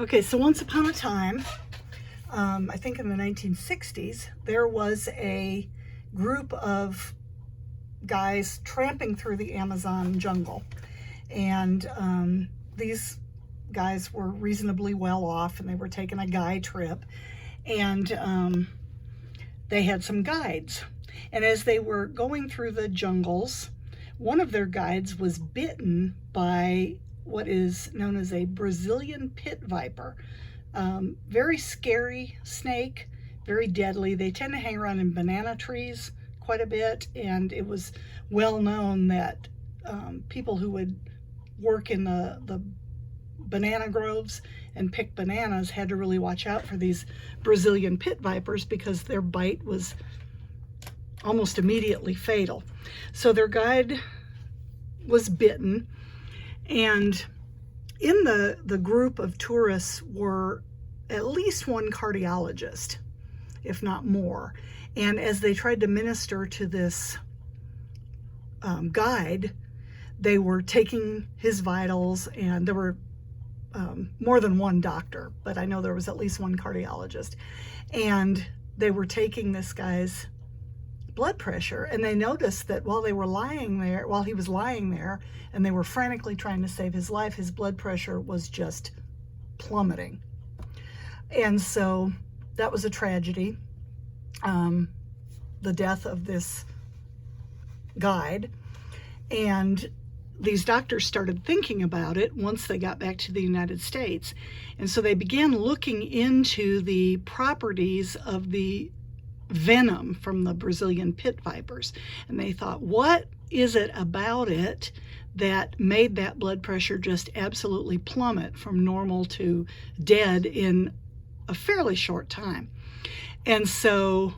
Okay, so once upon a time, I think in the 1960s, there was a group of guys tramping through the Amazon jungle. And these guys were reasonably well off, and they were taking a guy trip. And they had some guides. And as they were going through the jungles, one of their guides was bitten by what is known as a Brazilian pit viper. Very scary snake, very deadly. They tend to hang around in banana trees quite a bit, and it was well known that people who would work in the banana groves and pick bananas had to really watch out for these Brazilian pit vipers because their bite was almost immediately fatal. So their guide was bitten, and in the group of tourists were at least one cardiologist, if not more. And as they tried to minister to this guide, they were taking his vitals, and there were more than one doctor, but I know there was at least one cardiologist. And they were taking this guy's blood pressure, and they noticed that while he was lying there, and they were frantically trying to save his life, his blood pressure was just plummeting. And so that was a tragedy, the death of this guide. And these doctors started thinking about it once they got back to the United States. And so they began looking into the properties of the venom from the Brazilian pit vipers. And they thought, what is it about it that made that blood pressure just absolutely plummet from normal to dead in a fairly short time? And so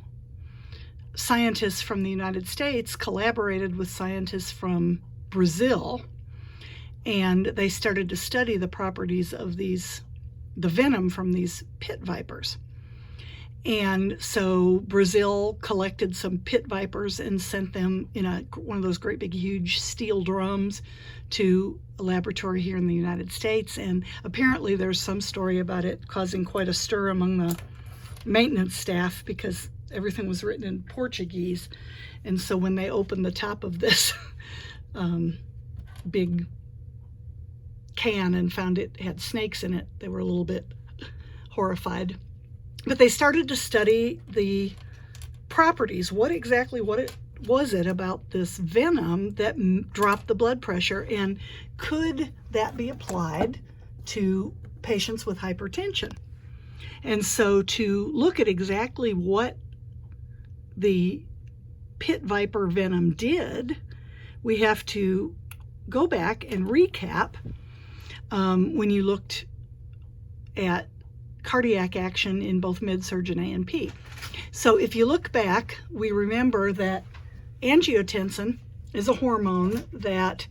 scientists from the United States collaborated with scientists from Brazil, and they started to study the properties of the venom from these pit vipers. And so Brazil collected some pit vipers and sent them in one of those great big huge steel drums to a laboratory here in the United States. And apparently there's some story about it causing quite a stir among the maintenance staff because everything was written in Portuguese. And so when they opened the top of this big can and found it had snakes in it, they were a little bit horrified. But they started to study the properties. What was it about this venom that dropped the blood pressure, and could that be applied to patients with hypertension? And so to look at exactly what the pit viper venom did, we have to go back and recap when you looked at cardiac action in both med-surg and A&P. So if you look back, we remember that angiotensin is a hormone that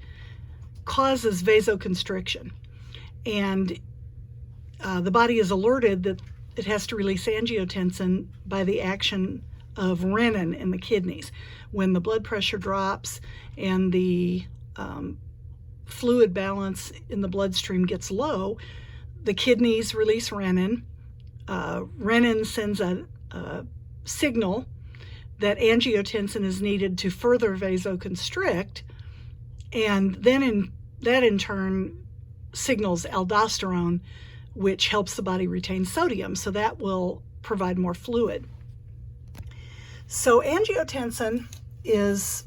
causes vasoconstriction. And the body is alerted that it has to release angiotensin by the action of renin in the kidneys. When the blood pressure drops and the fluid balance in the bloodstream gets low, the kidneys release renin. Renin sends a signal that angiotensin is needed to further vasoconstrict, and then that in turn signals aldosterone, which helps the body retain sodium, so that will provide more fluid. So angiotensin is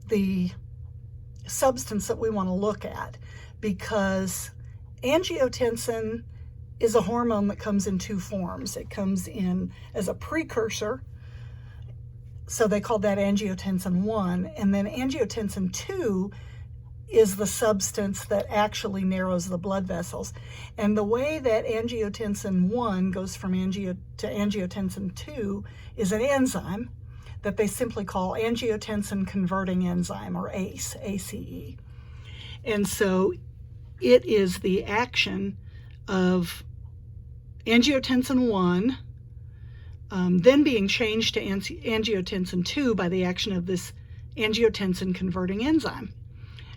the substance that we want to look at, because angiotensin is a hormone that comes in two forms. It comes in as a precursor, so they call that angiotensin 1, and then angiotensin 2 is the substance that actually narrows the blood vessels. And the way that angiotensin 1 goes from to angiotensin 2 is an enzyme that they simply call angiotensin converting enzyme, or ACE, ACE. And so it is the action of angiotensin 1 then being changed to angiotensin 2 by the action of this angiotensin converting enzyme.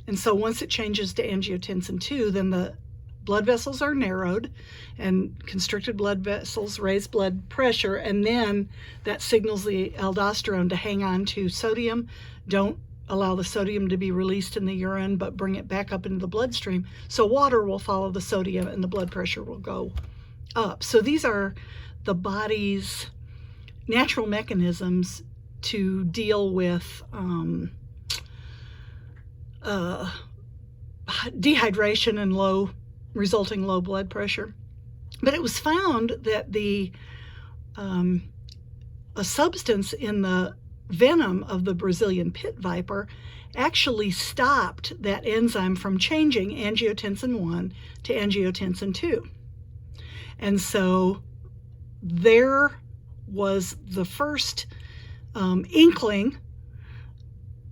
And so once it changes to angiotensin 2, then the blood vessels are narrowed, and constricted blood vessels raise blood pressure, and then that signals the aldosterone to hang on to sodium. Don't allow the sodium to be released in the urine, but bring it back up into the bloodstream. So water will follow the sodium and the blood pressure will go up. So these are the body's natural mechanisms to deal with dehydration and resulting low blood pressure. But it was found that a substance in the venom of the Brazilian pit viper actually stopped that enzyme from changing angiotensin 1 to angiotensin 2. And so there was the first inkling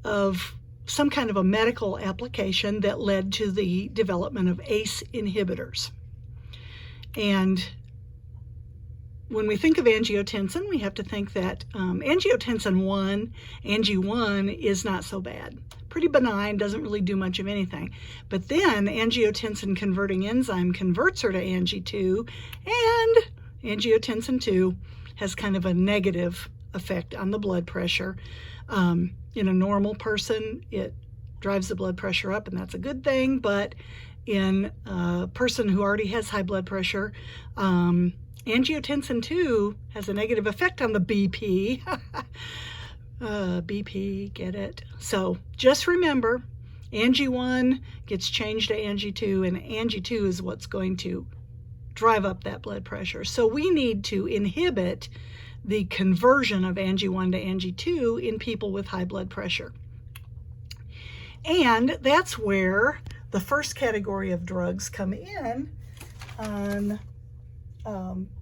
of some kind of a medical application that led to the development of ACE inhibitors. And when we think of angiotensin, we have to think that angiotensin 1, Angi-1, is not so bad. Pretty benign, doesn't really do much of anything. But then angiotensin converting enzyme converts her to Angi-2, and angiotensin 2 has kind of a negative effect on the blood pressure. In a normal person, it drives the blood pressure up, and that's a good thing. But in a person who already has high blood pressure, angiotensin 2 has a negative effect on the BP. BP, get it? So just remember, Angi-1 gets changed to Angi-2, and Angi-2 is what's going to drive up that blood pressure. So we need to inhibit the conversion of Angi-1 to Angi-2 in people with high blood pressure. And that's where the first category of drugs come in on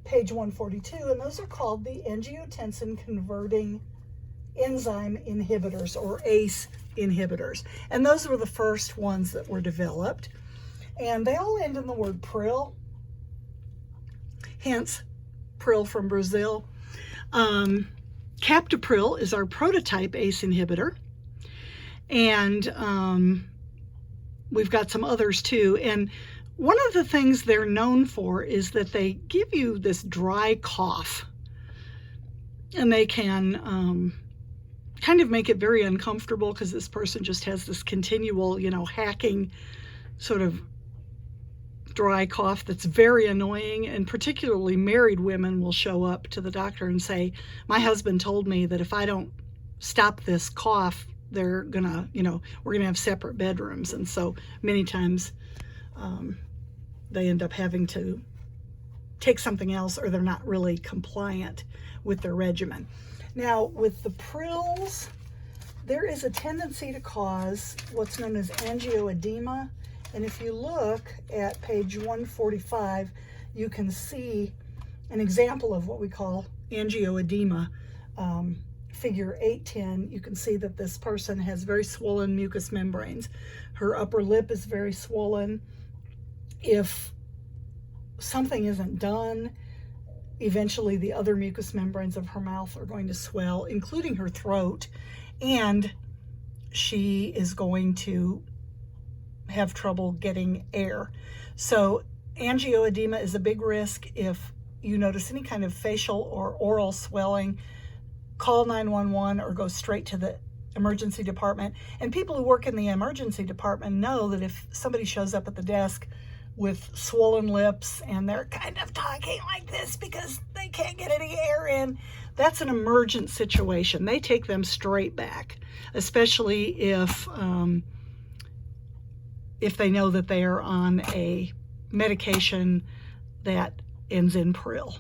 page 142, and those are called the angiotensin converting enzyme inhibitors, or ACE inhibitors. And those were the first ones that were developed. And they all end in the word pril, hence pril from Brazil. Captopril is our prototype ACE inhibitor, and we've got some others too. And one of the things they're known for is that they give you this dry cough, and they can kind of make it very uncomfortable because this person just has this continual, hacking sort of dry cough that's very annoying. And particularly married women will show up to the doctor and say, my husband told me that if I don't stop this cough, they're gonna, we're gonna have separate bedrooms. And so many times they end up having to take something else, or they're not really compliant with their regimen. Now, with the prils, there is a tendency to cause what's known as angioedema. And if you look at page 145, you can see an example of what we call angioedema. Figure 810, you can see that this person has very swollen mucous membranes. Her upper lip is very swollen. If something isn't done, eventually the other mucous membranes of her mouth are going to swell, including her throat, and she is going to have trouble getting air. So angioedema is a big risk. If you notice any kind of facial or oral swelling, call 911 or go straight to the emergency department. And people who work in the emergency department know that if somebody shows up at the desk with swollen lips and they're kind of talking like this because they can't get any air in, that's an emergent situation. They take them straight back, especially if they know that they are on a medication that ends in pril.